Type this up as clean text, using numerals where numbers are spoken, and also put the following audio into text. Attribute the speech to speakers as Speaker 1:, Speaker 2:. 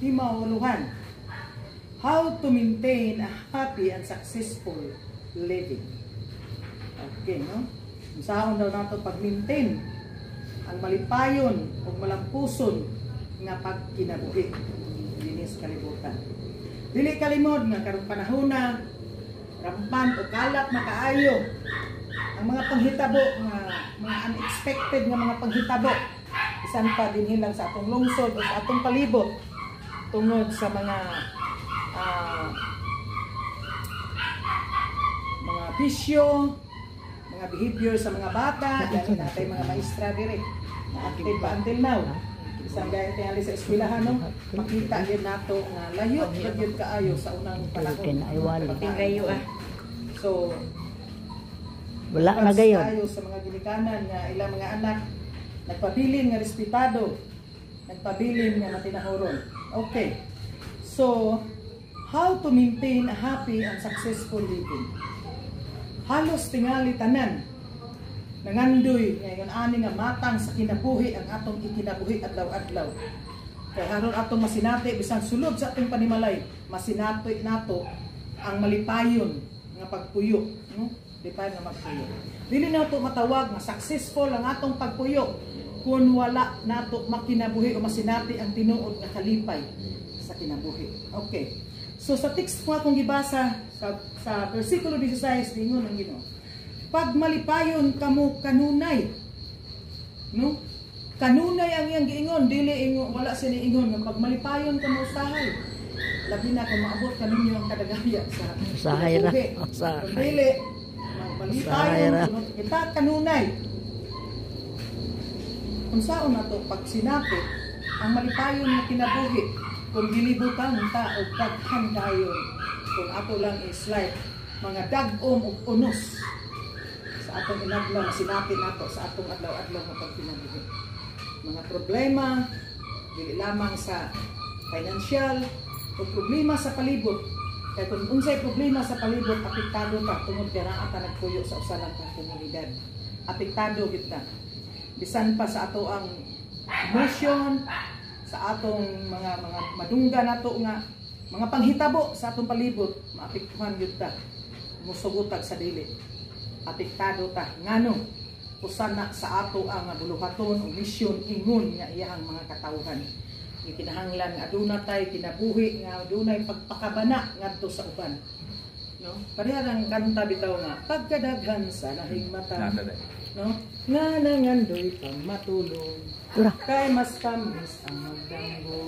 Speaker 1: himawuluhan. How to maintain a happy and successful living. Okay, no? Saan daw nato pag-maintain ang malipayon o malampuson nga pagkinabuhi dinis kalibutan. Dili kalimod nga karong panahon na rampan o kalat na kaayo ang mga panghitabo, mga unexpected nga mga panghitabo, isan pa din lang sa atong lungsod o sa atong palibot tungod sa mga bisyo, mga behavior sa mga bata, yan natin mga maestra dire na active pa until now. Isang gaya tingali sa eskwelahan, no? Makita yun nato nga layo yun kaayo sa unang panahon.
Speaker 2: Layo
Speaker 1: So,
Speaker 2: wala na gayon.
Speaker 1: Kayo sa mga ginikanan nga ilang mga anak nagpabilin nga respetado, nagpabilin nga matinahoron. Okay. So, how to maintain a happy and successful living? Halos tingali tanan nangandoy ngayon ani nga matang sa kinabuhi ang atong ikinabuhi adlaw-adlaw. Kaya haron atong masinati bisan sulod sa atong panimalay, masinati nato ang malipayon nga pagpuyo, no? Lipayon nga magpuyo. Dili nato matawag nga successful ang atong pagpuyo kung wala nato makinabuhi o masinati ang tinuod nga kalipay sa kinabuhi. Okay. So sa text ko akong gibasa sa versikulo 16 ingon ang Ginoo. Pag malipayon kamo kanunay. No? Kanunay ang iyang giingon, dili ingon wala sini ingon nga pag malipayon kamo usahay. Labi na kung maabot kaninyo ang kadagaya sa
Speaker 2: usahay ra.
Speaker 1: Dili malipayon kita kanunay. Unsaon nato pag sinapi ang malipayon nga kinabuhi kung gilibutan ta og daghan kayo kung ato lang is like mga dagom og unos sa atong inadlaw sinapit nato sa atong adlaw-adlaw nga pagkinabuhi. Mga problema dili lamang sa financial o problema sa palibot. Kaya kung unsay problema sa palibot, apektado ka tungod kay naa ta nagpuyo sa usa lang ka komunidad. Apektado kita. Bisan pa sa ato ang emotion, sa atong mga madungga nato nga mga panghitabo sa atong palibot, maapektuhan gyud ta. Musugutag sa dili. Apektado ta ngano usana sa ato ang buluhaton o misyon ingon nga iyang mga katawhan. Ikinahanglan nga aduna tay kinabuhi nga adunay pagpakabana ngadto sa uban. No? Pareha lang kanta bitaw nga pagkadaghan sa lahing mata. No? Nga nangandoy pang matulog. Kay mas tamis ang magdanggo.